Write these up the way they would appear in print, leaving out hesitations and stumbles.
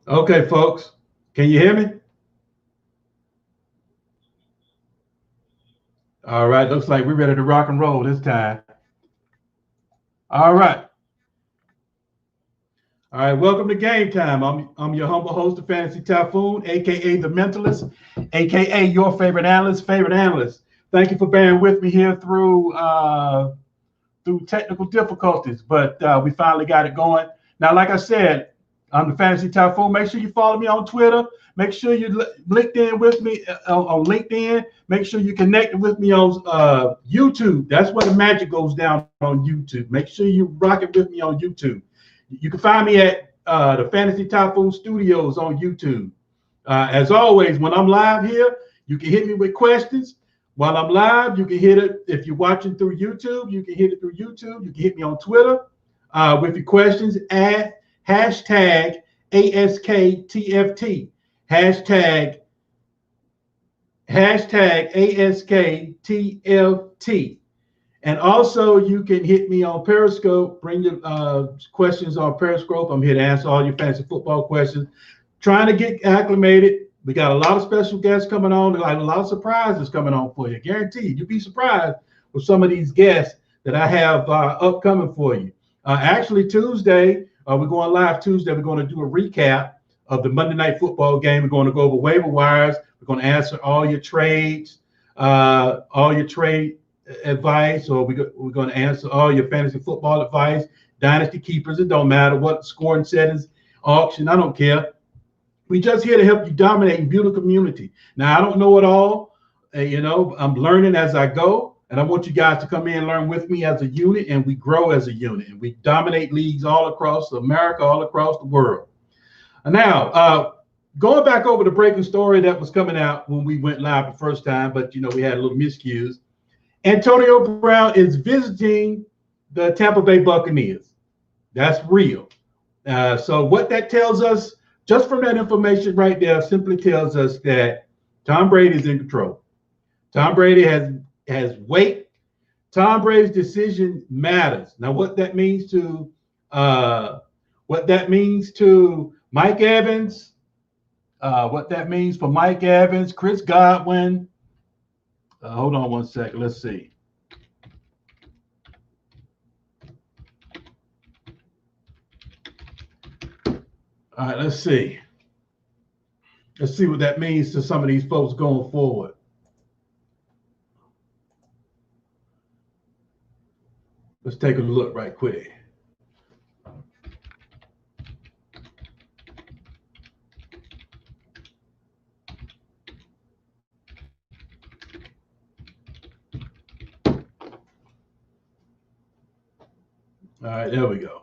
Okay, folks, can you hear me? All right, looks like we're ready to rock and roll this time. All right, all right. Welcome to Game Time. I'm your humble host, the Fantasy Typhoon, aka the Mentalist, aka your favorite analyst, favorite analyst. Thank you for bearing with me here through technical difficulties, but we finally got it going. Now, like I said, I'm the Fantasy Typhoon. Make sure you follow me on Twitter. Make sure you linked in with me on LinkedIn. Make sure you connected with me on YouTube. That's where the magic goes down on YouTube. Make sure you rock it with me on YouTube. You can find me at the Fantasy Typhoon Studios on YouTube. As always, when I'm live here, you can hit me with questions. While I'm live, you can hit it. If you're watching through YouTube, you can hit it through YouTube. You can hit me on Twitter with your questions at hashtag ASKTFT. Hashtag ASKTFT. And also, you can hit me on Periscope. Bring your questions on Periscope. I'm here to answer all your fantasy football questions. Trying to get acclimated. We got a lot of special guests coming on, like a lot of surprises coming on for you. Guaranteed, you'll be surprised with some of these guests that I have upcoming for you. Actually, Tuesday, we're going live Tuesday. We're going to do a recap of the Monday Night Football game. We're going to go over waiver wires. We're going to answer all your trade advice, or we're going to answer all your fantasy football advice, dynasty keepers. It don't matter what scoring settings, auction. I don't care. We just here to help you dominate and build a community. Now, I don't know it all. I'm learning as I go, and I want you guys to come in and learn with me as a unit, and we grow as a unit, and we dominate leagues all across America, all across the world. Now, going back over the breaking story that was coming out when we went live the first time, but we had a little miscues. Antonio Brown is visiting the Tampa Bay Buccaneers. That's real. So what that tells us, just from that information right there, simply tells us that Tom Brady is in control. Tom Brady has weight. Tom Brady's decision matters. Now, what that means to Mike Evans, what that means for Mike Evans, Chris Godwin. Hold on one second. Let's see. All right, let's see. Let's see what that means to some of these folks going forward. Let's take a look right quick. All right, there we go.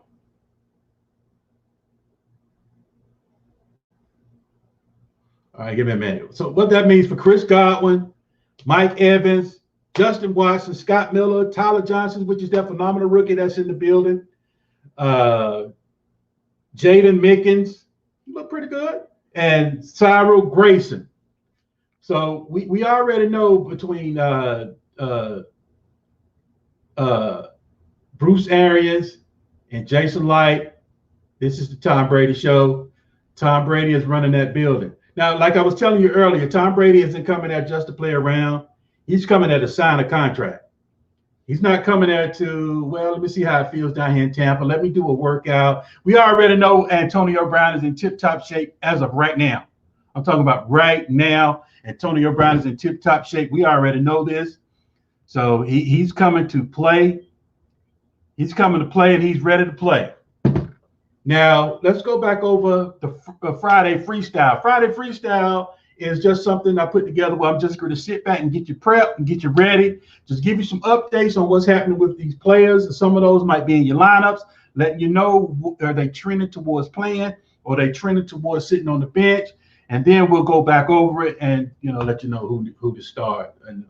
All right, give me a minute. So what that means for Chris Godwin, Mike Evans, Justin Watson, Scott Miller, Tyler Johnson, which is that phenomenal rookie that's in the building, Jaden Mickens, look pretty good, and Cyril Grayson. So we already know between Bruce Arians and Jason Light, this is the Tom Brady show. Tom Brady is running that building. Now, like I was telling you earlier, Tom Brady isn't coming there just to play around. He's coming there to sign a contract. He's not coming there to, well, let me see how it feels down here in Tampa. Let me do a workout. We already know Antonio Brown is in tip-top shape as of right now. I'm talking about right now. Antonio Brown is in tip-top shape. We already know this. So he's coming to play. He's coming to play, and he's ready to play. Now, let's go back over the Friday Freestyle. Friday Freestyle is just something I put together where I'm just going to sit back and get you prepped and get you ready. Just give you some updates on what's happening with these players. And some of those might be in your lineups, letting you know, are they trending towards playing or they trending towards sitting on the bench? And then we'll go back over it and, let you know who to start and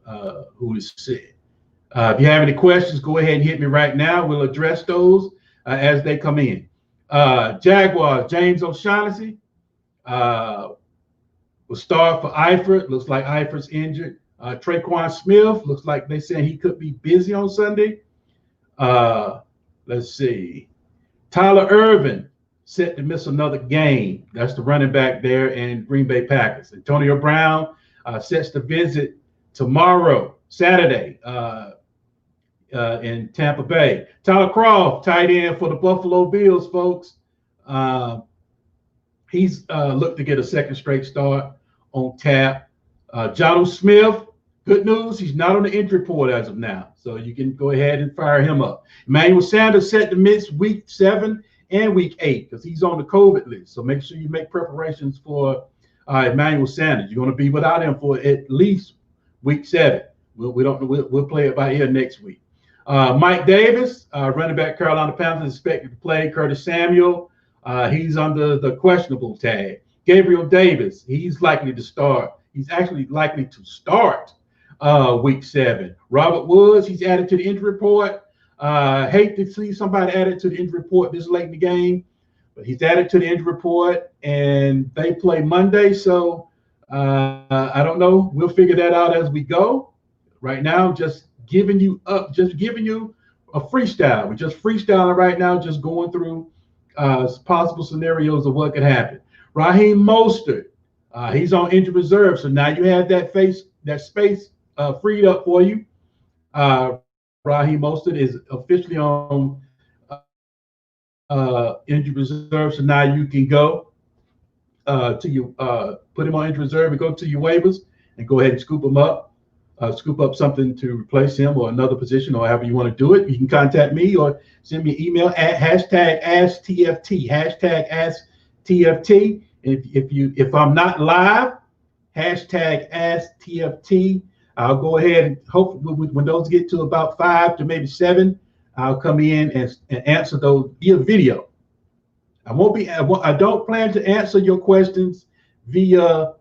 who to sit. If you have any questions, go ahead and hit me right now. We'll address those as they come in. Jaguars, James O'Shaughnessy will start for Eifert. Looks like Eifert's injured. Traquan Smith, looks like they said he could be busy on Sunday. Let's see. Tyler Irvin set to miss another game. That's the running back there in Green Bay Packers. Antonio Brown sets to visit tomorrow, Saturday, in Tampa Bay. Tyler Croft, tight end for the Buffalo Bills, folks. He's looked to get a second straight start on tap. Jonnu Smith, good news, he's not on the injury report as of now, so you can go ahead and fire him up. Emmanuel Sanders set to miss week 7 and week 8 because he's on the COVID list. So make sure you make preparations for Emmanuel Sanders. You're going to be without him for at least week 7. We'll play it by ear next week. Mike Davis, running back Carolina Panthers, expected to play. Curtis Samuel, he's under the questionable tag. Gabriel Davis, he's likely to start. He's actually likely to start week 7. Robert Woods, he's added to the injury report. Hate to see somebody added to the injury report this late in the game, but he's added to the injury report, and they play Monday. So I don't know. We'll figure that out as we go. Right now, just giving you a freestyle. We're just freestyling right now, just going through possible scenarios of what could happen. Raheem Mostert, he's on injured reserve, so now you have that space freed up for you. Raheem Mostert is officially on injured reserve, so now you can go to you put him on injured reserve and go to your waivers and go ahead and scoop him up. Scoop up something to replace him or another position or however you want to do it. You can contact me or send me an email at #AskTFT, #AskTFT. If I'm not live, #AskTFT. I'll go ahead and hopefully when those get to about 5 to maybe 7, I'll come in and answer those via video. I don't plan to answer your questions via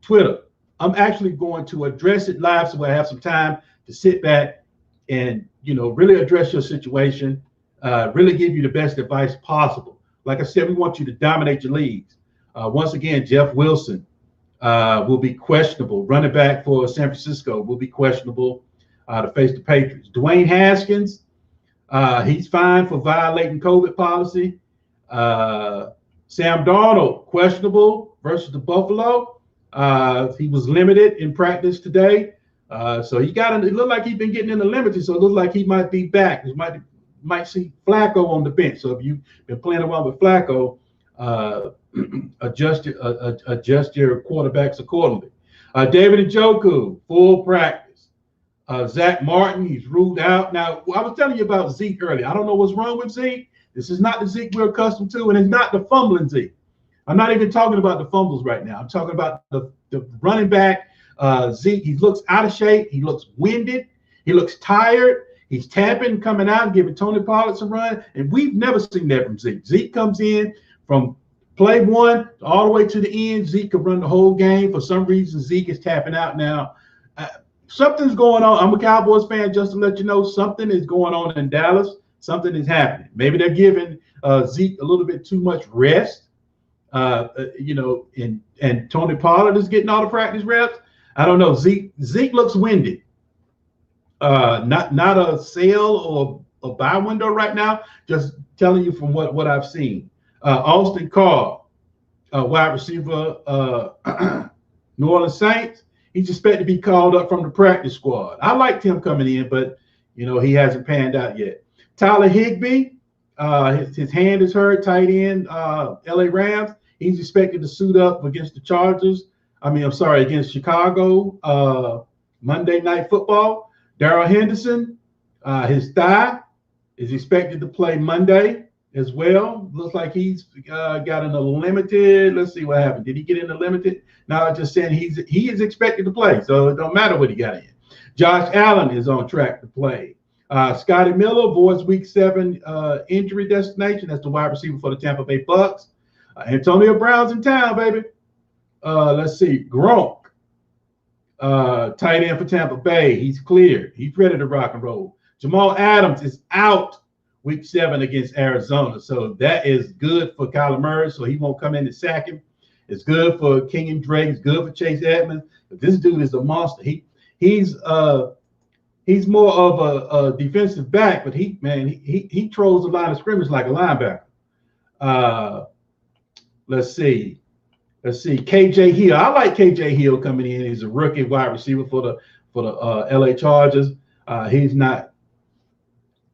Twitter. I'm actually going to address it live so I have some time to sit back and, really address your situation, really give you the best advice possible. Like I said, we want you to dominate your leagues. Once again, Jeff Wilson will be questionable. Running back for San Francisco will be questionable to face the Patriots. Dwayne Haskins, he's fine for violating COVID policy. Sam Darnold, questionable versus the Buffalo. He was limited in practice today. So it looked like he's been getting in the limited, so it looks like he might be back. You might see Flacco on the bench. So if you've been playing around with Flacco, adjust your quarterbacks accordingly. David Njoku, full practice. Zach Martin, he's ruled out. Now, I was telling you about Zeke earlier. I don't know what's wrong with Zeke. This is not the Zeke we're accustomed to, and it's not the fumbling Zeke. I'm not even talking about the fumbles right now. I'm talking about the running back, Zeke. He looks out of shape. He looks winded. He looks tired. He's tapping, coming out and giving Tony Pollard some run. And we've never seen that from Zeke. Zeke comes in from play 1 all the way to the end. Zeke could run the whole game. For some reason, Zeke is tapping out now. Something's going on. I'm a Cowboys fan, just to let you know. Something is going on in Dallas. Something is happening. Maybe they're giving Zeke a little bit too much rest. And Tony Pollard is getting all the practice reps. I don't know. Zeke looks winded. Not a sale or a buy window right now. Just telling you from what I've seen. Austin Carr, wide receiver, New Orleans Saints. He's expected to be called up from the practice squad. I liked him coming in, but he hasn't panned out yet. Tyler Higbee, his hand is hurt. Tight end, LA Rams. He's expected to suit up against the Chargers. Against Chicago Monday Night Football. Darrell Henderson, his thigh is expected to play Monday as well. Looks like he's got in the limited. Let's see what happened. Did he get in the limited? No, I'm just saying he is expected to play, so it don't matter what he got in. Josh Allen is on track to play. Scotty Miller avoids week 7 injury destination. That's the wide receiver for the Tampa Bay Bucks. Antonio Brown's in town, baby. Let's see. Gronk, tight end for Tampa Bay. He's cleared. He's ready to rock and roll. Jamal Adams is out week 7 against Arizona. So that is good for Kyler Murray, so he won't come in and sack him. It's good for Kenyon Drake. It's good for Chase Edmonds. But this dude is a monster. He's more of a defensive back, but he throws the line of scrimmage like a linebacker. Let's see. KJ Hill. I like KJ Hill coming in. He's a rookie wide receiver for the LA Chargers. He's not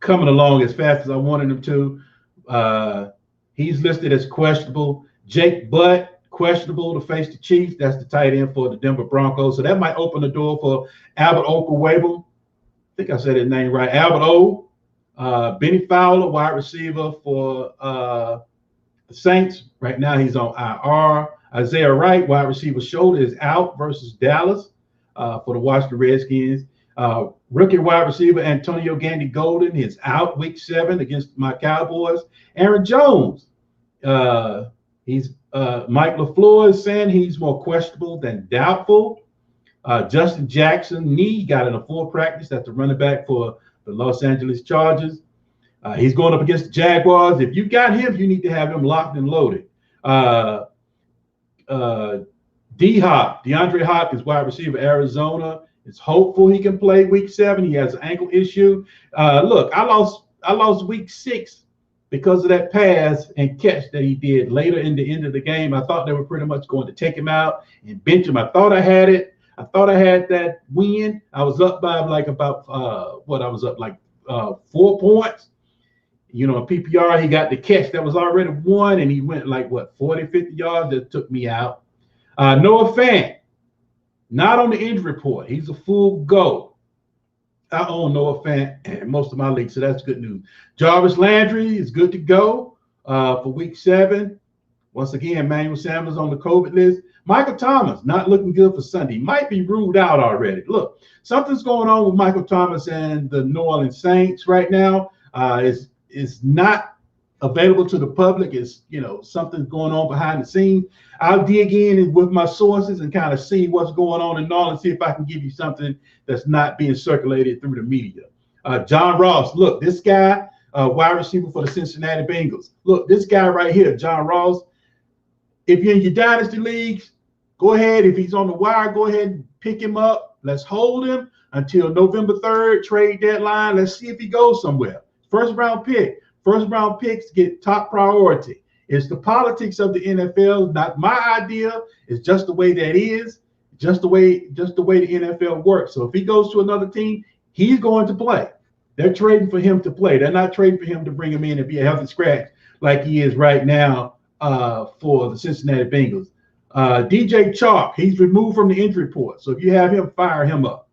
coming along as fast as I wanted him to. He's listed as questionable. Jake Butt, questionable to face the Chiefs. That's the tight end for the Denver Broncos. So that might open the door for Albert Okwuegbunam. I think I said his name right. Albert O. Benny Fowler, wide receiver for the Saints. Right now he's on IR. Isaiah Wright, wide receiver shoulder, is out versus Dallas for the Washington Redskins. Rookie wide receiver Antonio Gandy Golden is out week 7 against my Cowboys. Aaron Jones, Mike LaFleur is saying he's more questionable than doubtful. Justin Jackson, knee, got in a full practice. That's the running back for the Los Angeles Chargers. He's going up against the Jaguars. If you got him, you need to have him locked and loaded. D-Hop, DeAndre Hopkins, wide receiver, Arizona. It's hopeful he can play week 7. He has an ankle issue. Look, I lost week 6 because of that pass and catch that he did later in the end of the game. I thought they were pretty much going to take him out and bench him. I thought I had it. I thought I had that win. I was up by like about 4 points. You know, PPR, he got the catch that was already won, and he went like, 40, 50 yards that took me out. Noah Fant, not on the injury report. He's a full go. I own Noah Fant in most of my leagues, so that's good news. Jarvis Landry is good to go for week 7. Once again, Manuel Sanders on the COVID list. Michael Thomas, not looking good for Sunday. Might be ruled out already. Look, something's going on with Michael Thomas and the New Orleans Saints right now. It's not available to the public. It's, something's going on behind the scenes. I'll dig in with my sources and kind of see what's going on in New Orleans, see if I can give you something that's not being circulated through the media. John Ross, look, this guy, wide receiver for the Cincinnati Bengals. Look, this guy right here, John Ross. If you're in your dynasty leagues, go ahead. If he's on the wire, go ahead and pick him up. Let's hold him until November 3rd, trade deadline. Let's see if he goes somewhere. First round pick. First round picks get top priority. It's the politics of the NFL, not my idea. It's just the way that is, just the way the NFL works. So if he goes to another team, he's going to play. They're trading for him to play. They're not trading for him to bring him in and be a healthy scratch like he is right now for the Cincinnati Bengals. DJ Chark, he's removed from the injury report. So if you have him, fire him up.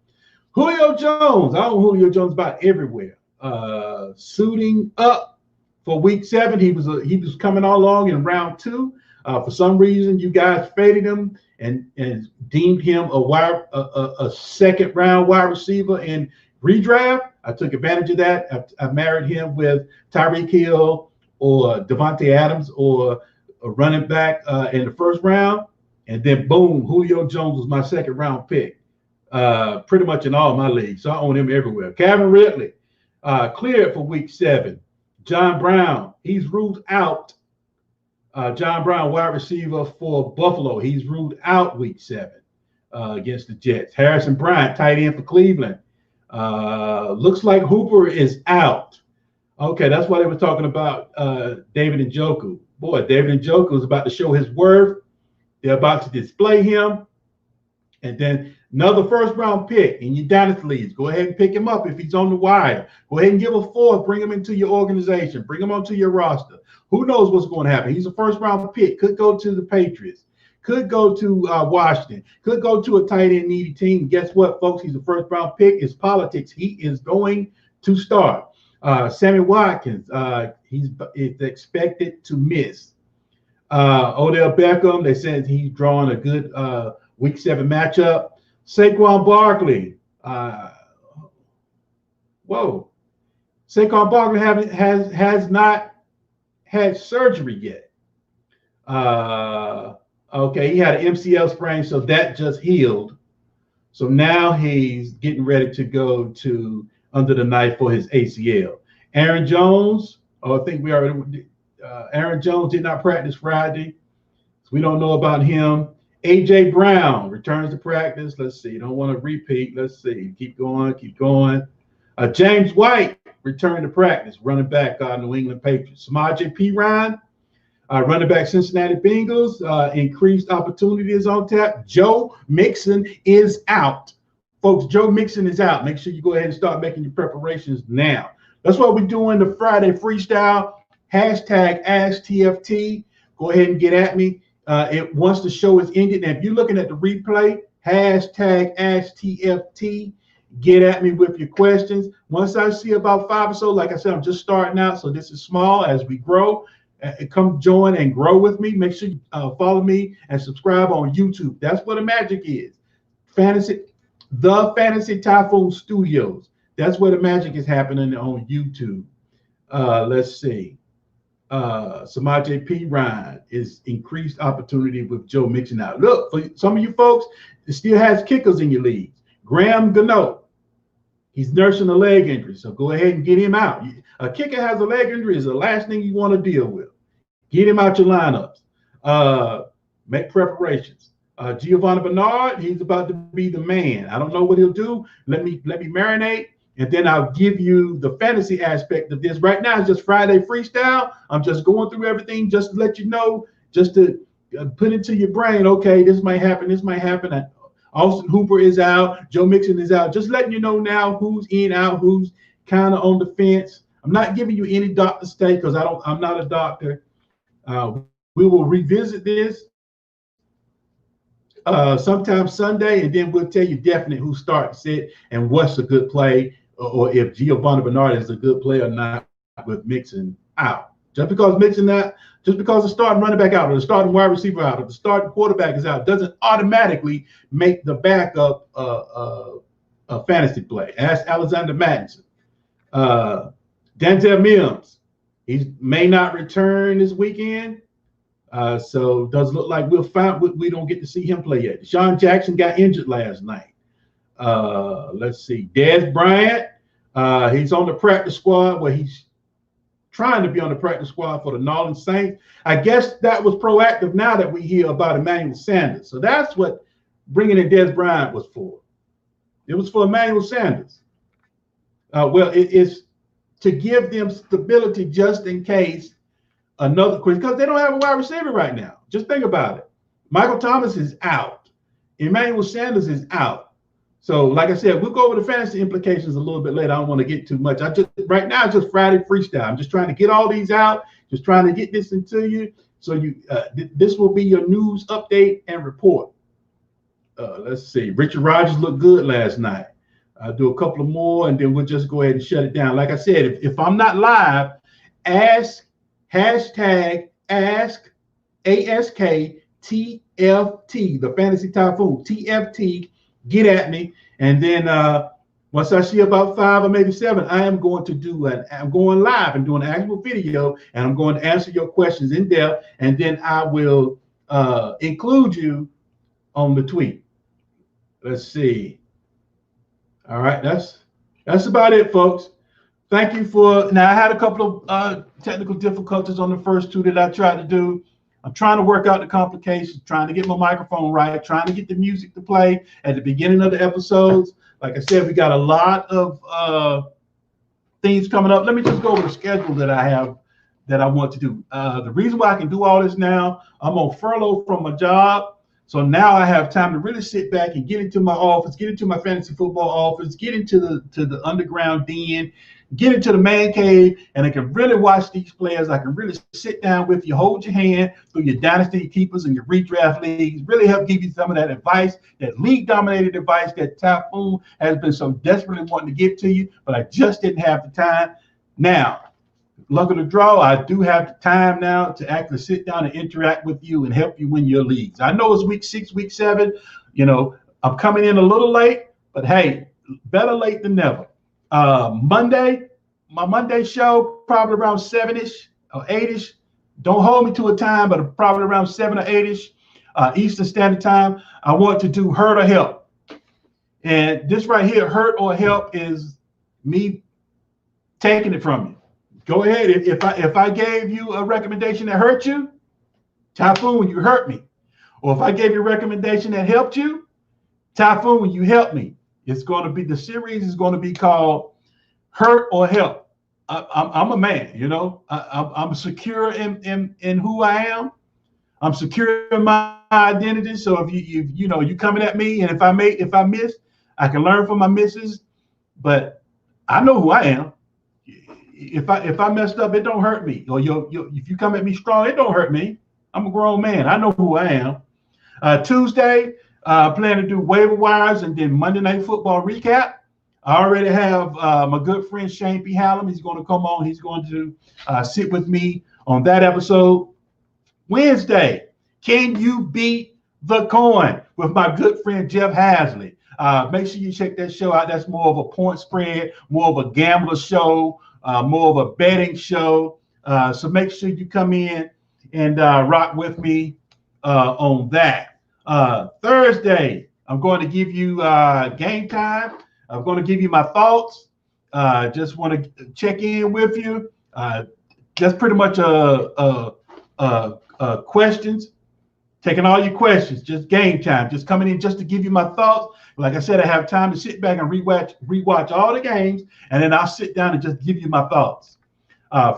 Julio Jones, I own Julio Jones about everywhere. Suiting up for week 7. He was coming all along in round 2. For some reason, you guys faded him and deemed him a second round wide receiver in redraft. I took advantage of that. I married him with Tyreek Hill or Devontae Adams or a running back in the first round, and then boom, Julio Jones was my second round pick, pretty much in all my leagues. So I own him everywhere. Calvin Ridley, cleared for week 7. John Brown, he's ruled out. John Brown, wide receiver for Buffalo, he's ruled out week 7 against the Jets. Harrison Bryant, tight end for Cleveland. Looks like Hooper is out. Okay, that's why they were talking about David Njoku. Boy, David Njoku is about to show his worth. They're about to display him. And then another first-round pick in your dynasty leagues. Go ahead and pick him up if he's on the wire. Go ahead and give a 4th. Bring him into your organization. Bring him onto your roster. Who knows what's going to happen? He's a first-round pick. Could go to the Patriots. Could go to Washington. Could go to a tight end needy team. Guess what, folks? He's a first-round pick. It's politics. He is going to start. Sammy Watkins, he's expected to miss. Odell Beckham, they said he's drawing a good week 7 matchup. Saquon Barkley, Saquon Barkley has not had surgery yet. Okay, he had an MCL sprain, so that just healed. So now he's getting ready to go to under the knife for his ACL. Aaron Jones, Aaron Jones did not practice Friday, so we don't know about him. AJ Brown returns to practice. Let's see. Don't want to repeat. Let's see. Keep going. James White returned to practice. Running back, New England Patriots. Samaje Perine, Running back Cincinnati Bengals, increased opportunities on tap. Joe Mixon is out. Folks, Joe Mixon is out. Make sure you go ahead and start making your preparations now. That's what we're doing the Friday freestyle. Hashtag AskTFT. Go ahead and get at me. Once the show is ended, and if you're looking at the replay, hashtag AskTFT. Get at me with your questions. Once I see about 5 or so, like I said, I'm just starting out, so this is small. As we grow, come join and grow with me. Make sure you follow me and subscribe on YouTube. That's what the magic is. The Fantasy Typhoon Studios. That's where the magic is happening on YouTube. Let's see. Samaje P. Ryan is increased opportunity with Joe Mixon out. Look, for some of you folks, it still has kickers in your leagues. Graham Gano, he's nursing a leg injury, so go ahead and get him out. A kicker has a leg injury is the last thing you want to deal with. Get him out your lineups. Make preparations. Giovanni Bernard, he's about to be the man. I don't know what he'll do. Let me marinate, and then I'll give you the fantasy aspect of this. Right now, it's just Friday freestyle. I'm just going through everything just to let you know, just to put into your brain, okay, this might happen, this might happen. Austin Hooper is out. Joe Mixon is out. Just letting you know now who's in, out, who's kind of on the fence. I'm not giving you any doctor stay because I'm not a doctor. We will revisit this sometime Sunday, and then we'll tell you definitely who starts it and what's a good play, or if Giovanni Bernard is a good play or not with Mixon out. Just because the starting running back out, or the starting wide receiver out, or the starting quarterback is out, doesn't automatically make the backup a fantasy play. Ask Alexander Madison. Denzel Mims, he may not return this weekend. So it does look like we don't get to see him play yet. Deshaun Jackson got injured last night. Let's see. Dez Bryant, he's on the practice squad. Well, he's trying to be on the practice squad for the New Orleans Saints. I guess that was proactive now that we hear about Emmanuel Sanders. So that's what bringing in Dez Bryant was for. It was for Emmanuel Sanders. Well, it's to give them stability just in case another question, because they don't have a wide receiver right now. Just think about it. Michael Thomas is out. Emmanuel Sanders is out. So, like I said, we'll go over the fantasy implications a little bit later. I don't want to get too much. Right now, it's just Friday freestyle. I'm just trying to get all these out, just trying to get this into you. So this will be your news update and report. Let's see. Richard Rodgers looked good last night. I'll do a couple of more, and then we'll just go ahead and shut it down. Like I said, if I'm not live, hashtag ask ASKTFT, the Fantasy Typhoon, TFT. Get at me, and then once I see about 5 or maybe 7, I am going to I'm going live and doing an actual video, and I'm going to answer your questions in depth, and then I will include you on the tweet. Let's see. All right, that's about it, folks. Thank you for. Now I had a couple of technical difficulties on the first 2 that I tried to do. I'm trying to work out the complications, trying to get my microphone right, trying to get the music to play at the beginning of the episodes. Like I said, we got a lot of things coming up. Let me just go over the schedule that I have that I want to do. The reason why I can do all this now, I'm on furlough from my job. So now I have time to really sit back and get into my office, get into my fantasy football office, get into the underground den, get into the man cave, and I can really watch these players. I can really sit down with you, hold your hand through your dynasty keepers and your redraft leagues, really help give you some of that advice, that league-dominated advice that Typhoon has been so desperately wanting to give to you, but I just didn't have the time. Now, luck of the draw, I do have the time now to actually sit down and interact with you and help you win your leagues. I know it's week 6, week 7. I'm coming in a little late, but hey, better late than never. Monday, my Monday show, probably around 7-ish or 8-ish. Don't hold me to a time, but probably around 7 or 8-ish Eastern Standard Time. I want to do hurt or help. And this right here, hurt or help, is me taking it from you. Go ahead. If I gave you a recommendation that hurt you, Typhoon, you hurt me. Or if I gave you a recommendation that helped you, Typhoon, you helped me. The series is going to be called Hurt or Help. I'm a man, you know. I'm secure in who I am. I'm secure in my identity. So if you know you coming at me, and if I miss, I can learn from my misses. But I know who I am. If I messed up, it don't hurt me. Or if you come at me strong, it don't hurt me. I'm a grown man. I know who I am. Tuesday, plan to do waiver wires and then Monday Night Football recap. I already have my good friend Shane P. Hallam. He's going to come on. He's going to sit with me on that episode. Wednesday, can you beat the coin with my good friend Jeff Hasley? Make sure you check that show out. That's more of a point spread, more of a gambler show, more of a betting show. So make sure you come in and rock with me on that. Thursday, I'm going to give you game time. I'm going to give you my thoughts. Just want to check in with you. That's pretty much questions. Taking all your questions, just game time, just coming in just to give you my thoughts. Like I said, I have time to sit back and rewatch all the games, and then I'll sit down and just give you my thoughts.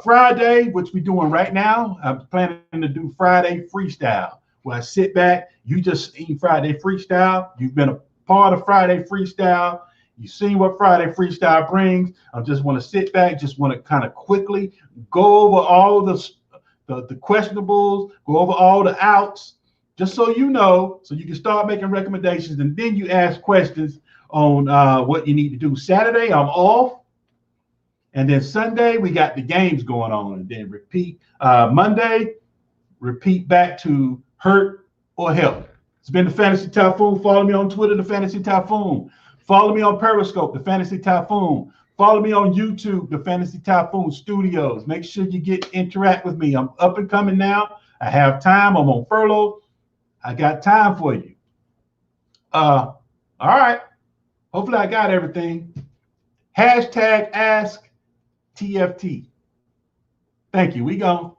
Friday, which we're doing right now, I'm planning to do Friday Freestyle, where I sit back. You just seen Friday Freestyle. You've been a part of Friday Freestyle. You've seen what Friday Freestyle brings. I just want to sit back, just want to kind of quickly go over all the questionables, go over all the outs, just so you know, so you can start making recommendations, and then you ask questions on what you need to do. Saturday, I'm off. And then Sunday, we got the games going on. And then repeat Monday, repeat back to hurt or help. It's been the Fantasy Typhoon. Follow me on Twitter, the Fantasy Typhoon. Follow me on Periscope, the Fantasy Typhoon. Follow me on YouTube, the Fantasy Typhoon Studios. Make sure you interact with me. I'm up and coming now. I have time. I'm on furlough. I got time for you. All right. Hopefully I got everything. Hashtag ask TFT. Thank you. We gone.